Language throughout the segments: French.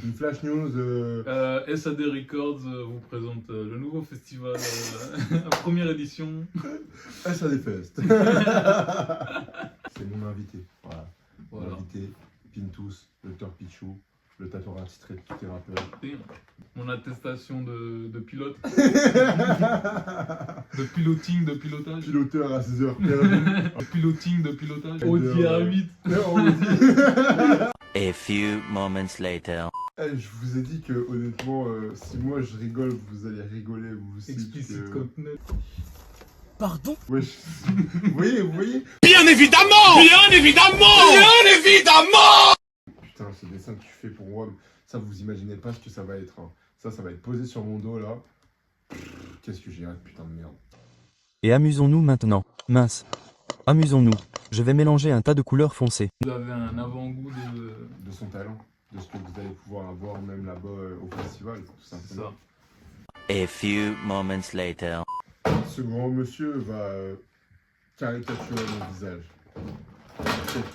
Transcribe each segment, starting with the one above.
Une flash news. SAD Records vous présente le nouveau festival, la première édition. SAD Fest. C'est mon invité. Voilà. Mon invité, Pintus, le Dr Pichou, le tatoueur attitré de tous tes rappeurs. Mon attestation de pilote. De pilotage. Piloteur à 6 heures perdues. Piloting de pilotage. Audi A8. A few moments later. Je vous ai dit que honnêtement, si moi je rigole, vous allez rigoler vous aussi. Explicit content. Pardon? Wesh. Vous voyez Bien évidemment! Bien évidemment! Bien évidemment! Putain, ce dessin que tu fais pour WOM, ça vous imaginez pas ce que ça va être. Hein. Ça va être posé sur mon dos là. Qu'est-ce que j'ai hâte, putain de merde. Et amusons-nous maintenant. Mince. Amusons-nous. Je vais mélanger un tas de couleurs foncées. Vous avez un avant-goût De son talent, de ce que vous allez pouvoir avoir même là-bas au festival, tout simplement. A few moments later. Ce grand monsieur va caricaturer mon visage.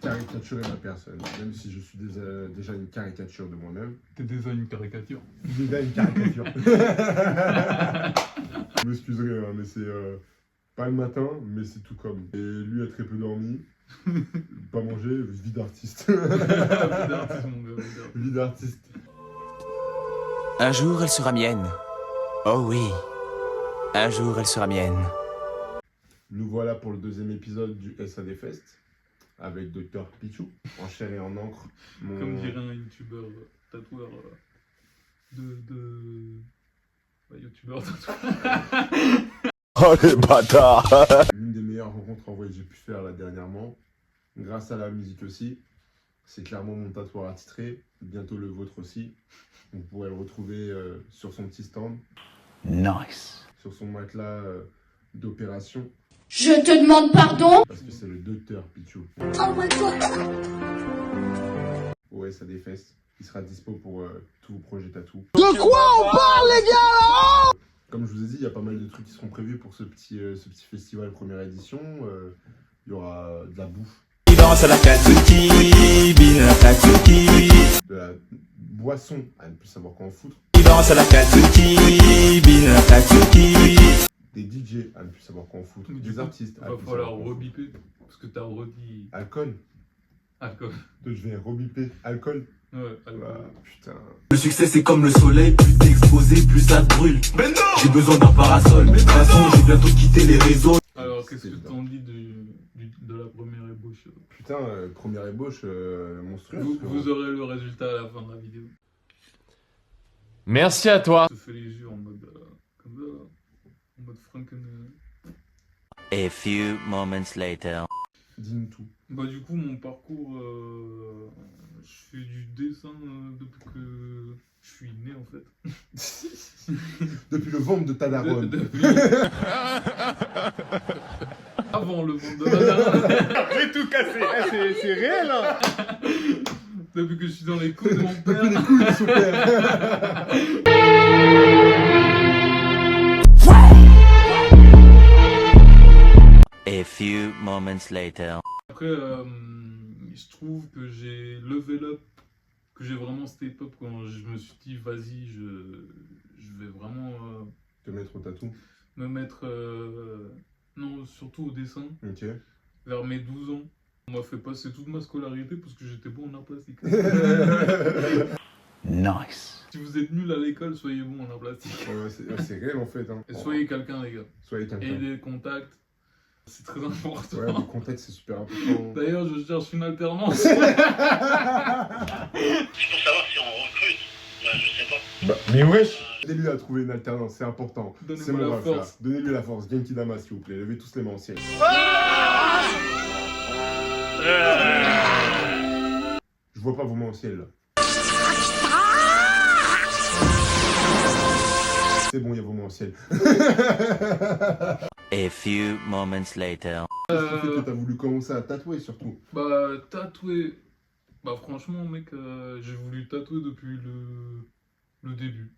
Caricaturer ma personne, même si je suis déjà une caricature de moi-même. T'es déjà une caricature. Déjà une caricature. Vous m'excuserez, hein, mais c'est pas le matin, mais c'est tout comme. Et lui a très peu dormi, pas mangé, vie d'artiste. Vie d'artiste, mon gars. Vie d'artiste. Un jour, elle sera mienne. Oh oui. Un jour, elle sera mienne. Nous voilà pour le deuxième épisode du SAD Fest. Avec Dr Pichou, en chair et en encre. Comme dirait un youtubeur tatoueur youtubeur tatoueur. Oh les bâtards! L'une des meilleures rencontres en vrai que j'ai pu faire là dernièrement, grâce à la musique aussi. C'est clairement mon tatoueur attitré, bientôt le vôtre aussi. Vous pourrez le retrouver sur son petit stand. Nice. Sur son matelas d'opération. Je te demande pardon. Parce que c'est le Dr Pichou. Oh my god. Ouais, ça des fesses. Il sera dispo pour tous vos projets tatou. De quoi on parle les gars? Comme je vous ai dit, il y a pas mal de trucs qui seront prévus pour ce petit festival première édition. Il y aura de la bouffe. De la boisson, à ne plus savoir quoi en foutre. Des DJ, à ne plus savoir quoi en foutre. Des artistes, à ne Va plus falloir savoir quoi en foutre. rebiper, parce que t'as redit Alcool. alcool. Je vais rebiper. Alcool. Ouais, alcool. Ah, putain. Le succès c'est comme le soleil, plus t'es exposé, plus ça te brûle. Mais non! J'ai besoin d'un parasol, mais de toute façon j'ai bientôt quitté les réseaux. Alors qu'est-ce que t'en dis de la première ébauche? Putain, première ébauche monstrueuse. Vous aurez le résultat à la fin de la vidéo. Merci à toi. Je te fais les yeux en mode comme ça, là. En mode Franken. A few moments later. Dis-nous tout. Bah du coup mon parcours, je fais du dessin depuis que je suis né en fait. Depuis le ventre de ta daronne. Avant le ventre de ma daronne. J'ai tout cassé, c'est réel hein. Depuis que je suis dans les couilles de mon père. Depuis les couilles de son père. A few moments later. Après, je trouve que j'ai level up, que j'ai vraiment step up quand je me suis dit vas-y, je vais vraiment Te mettre au tatou. me mettre, non, surtout au dessin, Ok. vers mes 12 ans. On m'a fait passer toute ma scolarité parce que j'étais bon en art plastique. Nice. Si vous êtes nul à l'école, soyez bon en art plastique. Ouais, c'est réel en fait. Hein. Et soyez quelqu'un, les gars. Soyez quelqu'un. Et les contacts, c'est très important. Ouais, le contexte c'est super important. D'ailleurs, je cherche une alternance. C'est pour savoir si on recrute. Bah, je sais pas. Bah, mais wesh. Aidez-lui à trouver une alternance, c'est important. Donnez-moi C'est mon la rêve, frère. force. Donnez-lui la force. Genki Dama, s'il vous plaît. Levez tous les mains au ciel. Je vois pas vos mains au ciel là. C'est bon, il y a vos mains au ciel. A few moments later. Qu'est-ce qui fait que t'as voulu commencer à tatouer surtout? Bah, tatouer. Bah, franchement, mec, j'ai voulu tatouer depuis le début.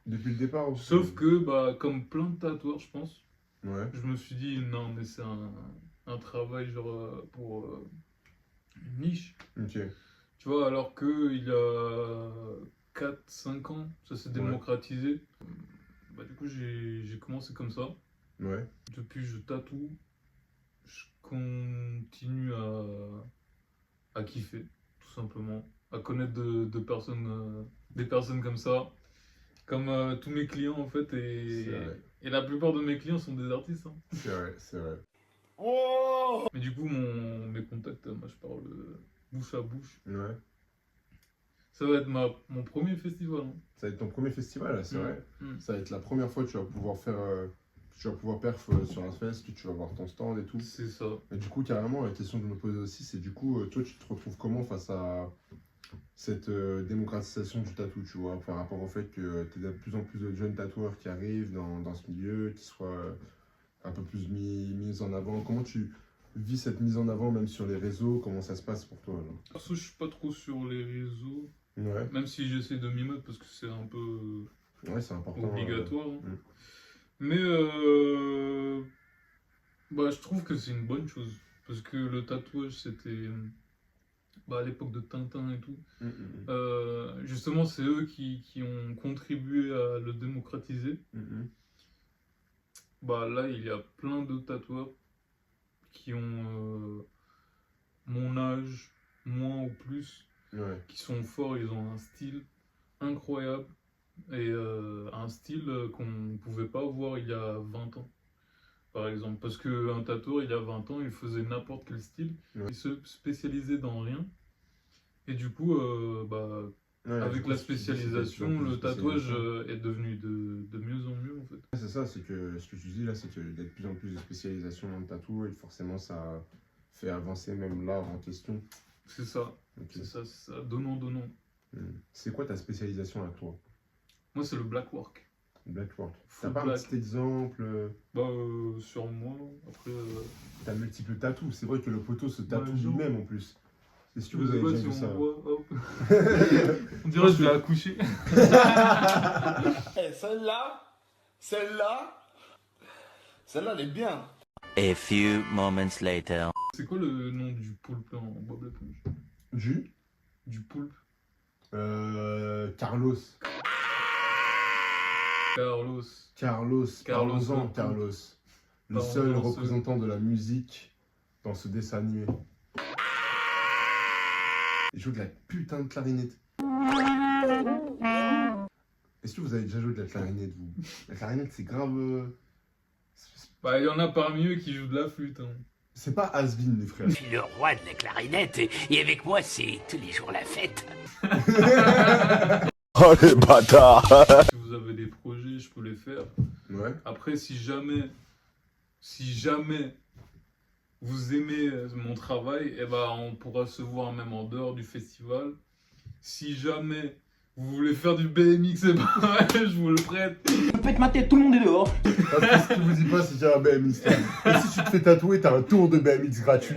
Depuis le départ aussi. Sauf que, bah, comme plein de tatoueurs, je pense, Ouais. je me suis dit, non, mais c'est un travail, genre, pour une niche. Ok. Tu vois, alors que il y a 4-5 ans, ça s'est Ouais. démocratisé. Bah, du coup, j'ai commencé comme ça. Ouais. Depuis, je tatoue. Je continue à kiffer, tout simplement. À connaître de personnes, des personnes comme ça. Comme tous mes clients, en fait. C'est vrai. Et la plupart de mes clients sont des artistes. Hein. C'est vrai, c'est vrai. Mais du coup, mes contacts, moi, je parle bouche à bouche. Ouais. Ça va être mon premier festival. Hein. Ça va être ton premier festival, là, c'est Mm. vrai. Mm. Ça va être la première fois que tu vas pouvoir faire. Tu vas pouvoir perf sur un fest, que tu vas voir ton stand et tout. C'est ça. Et du coup, carrément, la question que je me posais aussi, c'est du coup, toi, tu te retrouves comment face à cette démocratisation du tatou, tu vois, par rapport au fait que tu as de plus en plus de jeunes tatoueurs qui arrivent dans ce milieu, qui soient un peu plus mis en avant. Comment tu vis cette mise en avant, même sur les réseaux? Comment ça se passe pour toi, là? Perso, je suis pas trop sur les réseaux, Ouais, même si j'essaie de m'y mettre parce que c'est un peu ouais, c'est important. obligatoire. Hein. Mm. Mais bah, je trouve que c'est une bonne chose. Parce que le tatouage, c'était à l'époque de Tintin et tout. Justement, c'est eux qui ont contribué à le démocratiser. Bah, là, il y a plein de tatoueurs qui ont mon âge, moins ou plus, Ouais, qui sont forts. Ils ont un style incroyable. Et un style qu'on ne pouvait pas voir il y a 20 ans, par exemple. Parce qu'un tatoueur, il y a 20 ans, il faisait n'importe quel style. Ouais. Il se spécialisait dans rien. Et du coup, ouais, du avec coup, la ce que tu dis, c'est spécialisation, qu'il y a de plus le de tatouage spécialisation. est devenu de mieux en mieux, en fait. Ouais, c'est ça, c'est que ce que tu dis là, c'est qu'il y a de plus en plus de spécialisation dans le tatou et forcément ça fait avancer même l'art en question. C'est ça, Ok. c'est ça, c'est ça. Donnant. C'est quoi ta spécialisation à toi? Moi, c'est le black work. Blackwork. T'as Full pas un black. petit exemple? Bah, sur moi, après... T'as multiples tatous. C'est vrai que le poteau se tatoue Ouais, genre. lui-même en plus. Est-ce que je vous sais avez pas déjà si vu on ça? voit, hop. On dirait que je vais accoucher. Eh, celle-là, elle est bien. A few moments later. C'est quoi le nom du poulpe en Bob l'éponge? Du poulpe. Carlos. Carlos. Parlons-en, le Carlos. Le Parlons-en, seul ce- représentant de la musique dans ce dessin animé. Il joue de la putain de clarinette. Est-ce que vous avez déjà joué de la clarinette, vous? La clarinette, c'est grave. Bah, il y en a parmi eux qui jouent de la flûte. Hein. C'est pas Has-Been, les frères. Je suis le roi de la clarinette et avec moi c'est tous les jours la fête. Oh les bâtards. Si vous avez des projets, je peux les faire. Ouais. Après, si jamais vous aimez mon travail, eh ben, on pourra se voir même en dehors du festival. Si jamais vous voulez faire du BMX, eh ben, je vous le prête. Faites ma tête, tout le monde est dehors. Parce que ce que vous dites pas, c'est qu'il y a un BMX. là. Et si tu te fais tatouer, t'as un tour de BMX gratuit.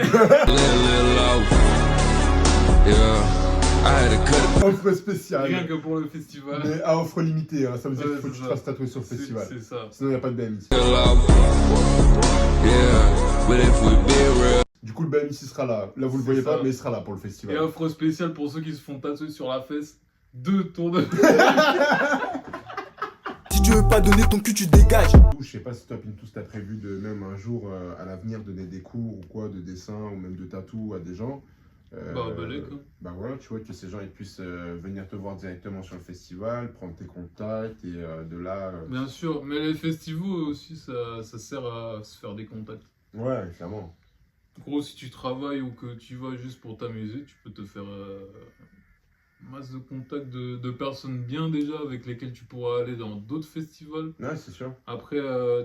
Offre spéciale. Rien que pour le festival. Mais à offre limitée, hein. Ça veut dire Ouais, qu'il faut que c'est tu te ça. fasses tatouer sur le C'est festival. c'est ça. Sinon, il n'y a pas de BMX. Du coup, le BMX, il sera là. Là, vous le C'est voyez pas, ça. mais il sera là pour le Et festival. offre spéciale pour ceux qui se font tatouer sur la fesse. 2 tours de... Si tu veux pas donner ton cul, tu dégages. Je sais pas si toi, Pintus, t'as prévu de même un jour à l'avenir donner des cours ou quoi, de dessin ou même de tatou à des gens. balèque, hein. Bah voilà, tu vois, que ces gens ils puissent venir te voir directement sur le festival, prendre tes contacts et de là. Bien sûr, mais les festivals aussi, ça sert à se faire des contacts. Ouais, clairement. En gros, si tu travailles ou que tu vas juste pour t'amuser, tu peux te faire masse de contacts de personnes bien déjà avec lesquelles tu pourras aller dans d'autres festivals. Ouais, c'est sûr. Après,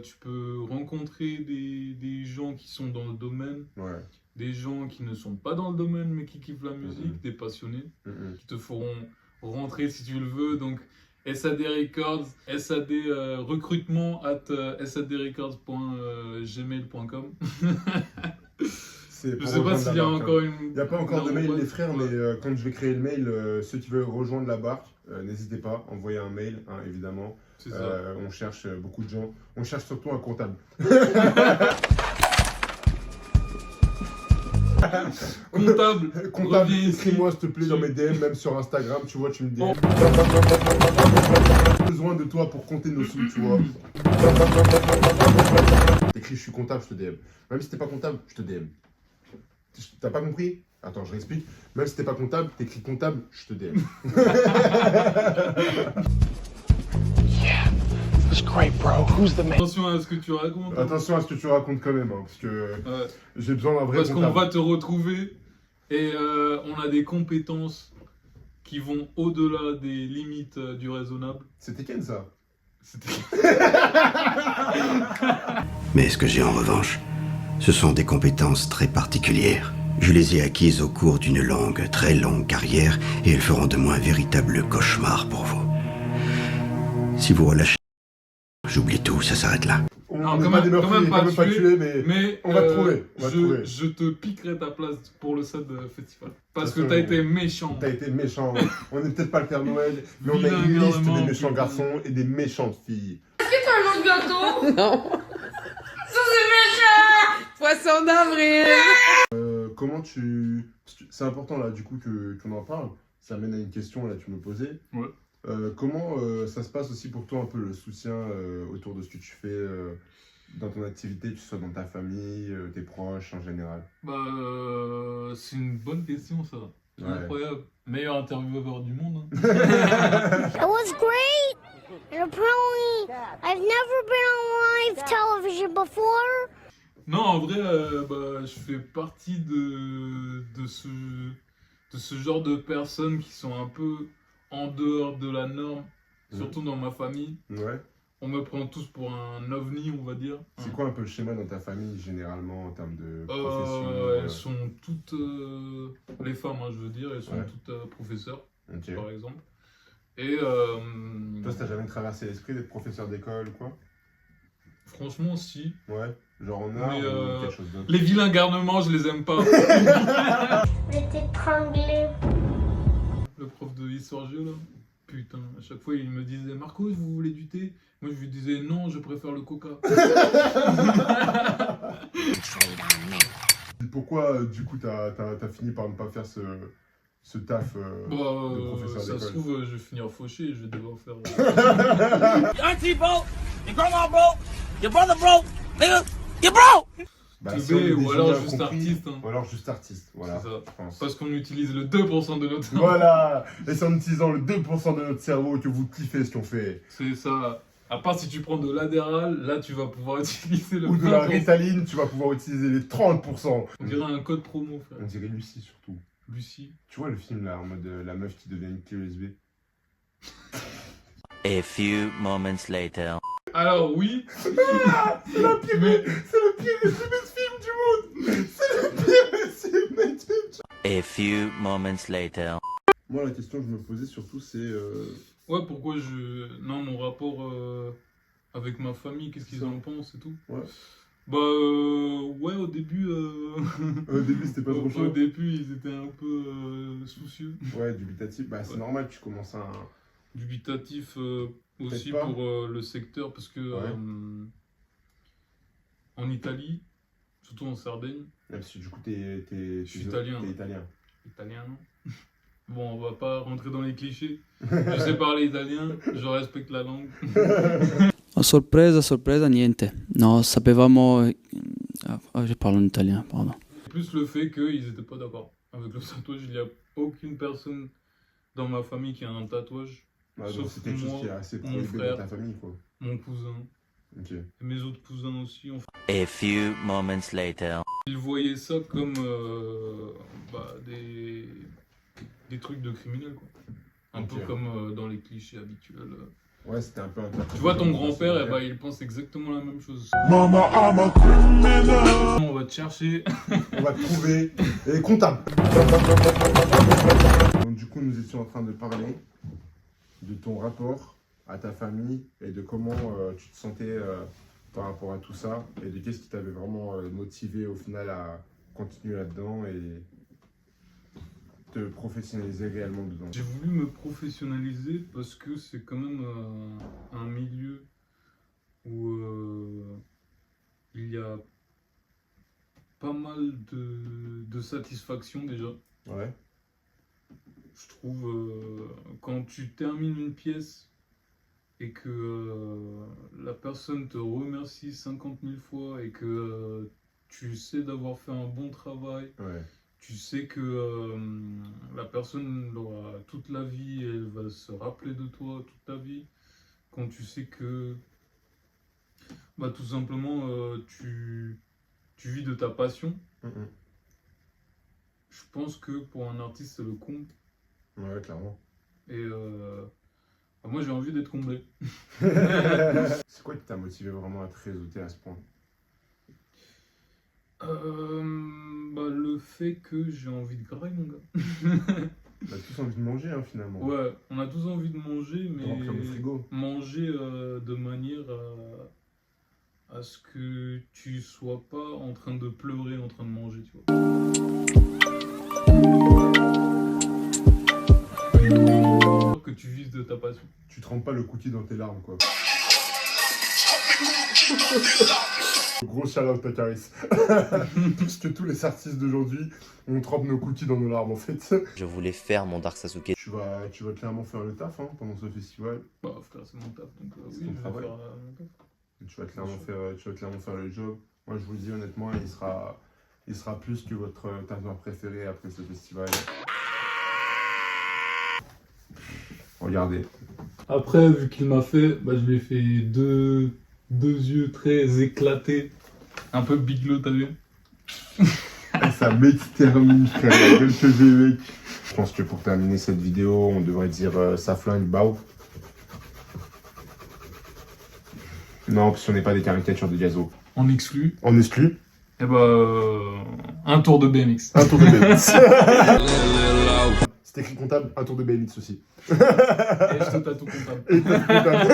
tu peux rencontrer des gens qui sont dans le domaine, Ouais. des gens qui ne sont pas dans le domaine mais qui kiffent la musique, des passionnés, qui te feront rentrer si tu le veux. Donc, SAD Records, SAD recrutement @sadrecords.gmail.com. C'est Je sais pas s'il y a encore une. Il n'y a pas encore de Non, mail, ouais. les frères, Ouais. mais quand je vais créer le mail, ceux qui veulent rejoindre la barque, n'hésitez pas, envoyez un mail, hein, évidemment. C'est ça. On cherche beaucoup de gens. On cherche surtout un comptable. Comptable. Comptable, reviens ici. écris-moi s'il te plaît dans mes DM, même sur Instagram, tu vois, tu me dis. Bon. Besoin de toi pour compter nos sous, tu vois. T'écris je suis comptable, je te DM. Même si t'es pas comptable, je te DM. T'as pas compris? Attends, je réexplique. Même si t'es pas comptable, t'écris comptable, je te DM. Attention à ce que tu racontes. hein. Attention à ce que tu racontes quand même, hein, parce que j'ai besoin d'un vrai Parce qu'on comptable. va te retrouver et on a des compétences qui vont au-delà des limites du raisonnable. C'était Ken ça? C'était... Mais ce que j'ai en revanche, ce sont des compétences très particulières. Je les ai acquises au cours d'une longue, très longue carrière et elles feront de moi un véritable cauchemar pour vous. Si vous relâchez, j'oublie tout, ça s'arrête là. On Non, n'est quand pas même- des quand même meurtriers, pas tué, mais Mais on va te trouver. On va te trouver. je te piquerai ta place pour le SAD Festival. Parce que Parce t'as que- été méchant. T'as été méchant. On n'est peut-être pas le Père Noël, mais on a Vilain une liste garnement, des méchants putain. garçons et des méchantes filles. Un gâteau. Non. Ça c'est méchant. Poisson d'avril. Comment tu... parce que c'est important là du coup qu'on en parle. Ça mène à une question là tu me posais. Ouais. Comment ça se passe aussi pour toi un peu le soutien autour de ce que tu fais dans ton activité, que ce soit dans ta famille, tes proches en général? Bah, c'est une bonne question ça. Ouais. Incroyable. Meilleur intervieweur du monde. hein. It was great. And apparently, I've never been on live television before. Non, en vrai, bah, je fais partie de ce genre de personnes qui sont un peu en dehors de la norme, surtout dans ma famille. Ouais. On me prend tous pour un ovni, on va dire. C'est quoi un peu le schéma dans ta famille généralement en termes de profession? Elles sont toutes, les femmes, hein, je veux dire, elles sont Ouais. toutes professeurs, Ok. par exemple. Et Toi, ça t'a jamais traversé l'esprit d'être professeur d'école ou quoi? franchement, si. Ouais. Genre en art Mais, ou quelque chose d'autre? Les vilains garnements, je les aime pas. Je vais t'étrangler. Le prof de histoire géo là, putain, à chaque fois il me disait Marcos, vous voulez du thé? Moi je lui disais non, je préfère le coca. Pourquoi du coup t'as fini par ne pas faire ce taf de professeur Ça se d'école? trouve, je vais finir fauché et je vais devoir faire. Bah, Teubé, si on est ou des alors génies juste incompris, artiste, hein. Ou alors juste artiste, voilà. C'est ça. Je pense. Parce qu'on utilise le 2% de notre temps. Voilà. Et c'est en utilisant le 2% de notre cerveau que vous kiffez ce qu'on fait. C'est ça. À part si tu prends de l'adéral, là tu vas pouvoir utiliser le Ou de la 20%. Ritaline, tu vas pouvoir utiliser les 30%. On dirait un code promo, frère. On dirait Lucie surtout. Lucie. Tu vois le film là, en mode la meuf qui devient une clé USB? A few moments later. Alors oui. C'est le pire résumé de film du monde. C'est le pire résumé de film. A few moments later. Moi la question que je me posais surtout c'est... Ouais, pourquoi je... Non, mon rapport avec ma famille, qu'est-ce qu'ils en pensent et tout. Ouais. Bah, ouais, au début... Au début c'était pas trop Au chaud. début, ils étaient un peu soucieux. Ouais, dubitatif. Bah c'est Ouais. normal, tu commences à... Dubitatif aussi Peut-être pas. pour le secteur, parce que Ouais. en Italie, surtout en Sardaigne, Parce que du coup t'es italien. T'es italien. italien, non? Bon, on va pas rentrer dans les clichés. Je sais parler italien, je respecte la langue. A sorpresa, niente. No, sapevamo... je parle en italien, pardon. Plus le fait qu'ils étaient pas d'accord avec le tatouage. Il n'y a aucune personne dans ma famille qui a un tatouage. Ouais, donc Sauf c'est quelque chose moi, qui est assez mon prohibé frère. dans ta famille quoi. Mon cousin, Ok. et mes autres cousins aussi. A few moments later. Ils voyaient ça comme des trucs de criminels, quoi. Un Ok. peu comme dans les clichés habituels. Ouais, c'était un peu... Tu vois, ton grand-père, eh ben, il pense exactement la même chose. Mama, I'm a criminal. On va te chercher. On va te trouver. Et comptable. Donc du coup, nous étions en train de parler de ton rapport à ta famille et de comment tu te sentais par rapport à tout ça et de qu'est-ce qui t'avait vraiment motivé au final à continuer là-dedans et te professionnaliser réellement dedans. J'ai voulu me professionnaliser parce que c'est quand même un milieu où il y a pas mal de satisfaction déjà. Ouais. Je trouve quand tu termines une pièce et que la personne te remercie 50 000 fois et que tu sais d'avoir fait un bon travail, Ouais. tu sais que la personne aura toute la vie, elle va se rappeler de toi toute la vie. Quand tu sais que bah, tout simplement tu vis de ta passion, je pense que pour un artiste c'est le comble. Ouais, clairement. Et moi j'ai envie d'être comblé. C'est quoi qui t'a motivé vraiment à te réseauter à ce point? Bah, le fait que j'ai envie de grailler, mon gars. On a tous envie de manger, hein, finalement. Ouais, on a tous envie de manger, mais Remplir le frigo. manger de manière à ce que tu sois pas en train de pleurer, en train de manger, tu vois. Que tu vives de ta passion. Tu trempes pas le cookie dans tes larmes, quoi. Gros shout-out à Caris. Parce que tous les artistes d'aujourd'hui, on trempe nos cookies dans nos larmes, en fait. Je voulais faire mon Dark Sasuke. Tu vas clairement faire le taf, hein, pendant ce festival. Bah, frère, c'est mon taf, donc oui, C'est je ton vais travail. faire mon taf. Tu vas clairement faire le job. Moi, je vous le dis honnêtement, il sera plus que votre taffeur préféré après ce festival. Regardez. Après, vu qu'il m'a fait, bah, je lui ai fait deux yeux très éclatés. Un peu biglo, t'as vu? Ça m'extermine, frère. La gueule que j'ai, mec. Je pense que pour terminer cette vidéo, on devrait dire ça flingue, bao. Non, parce qu'on n'est pas des caricatures de Gazo. On exclut. On exclut. Et bah, un tour de BMX. Un tour de BMX. C'est écrit comptable, un tour de BMX aussi. Et je te tatoue comptable. Et comptable.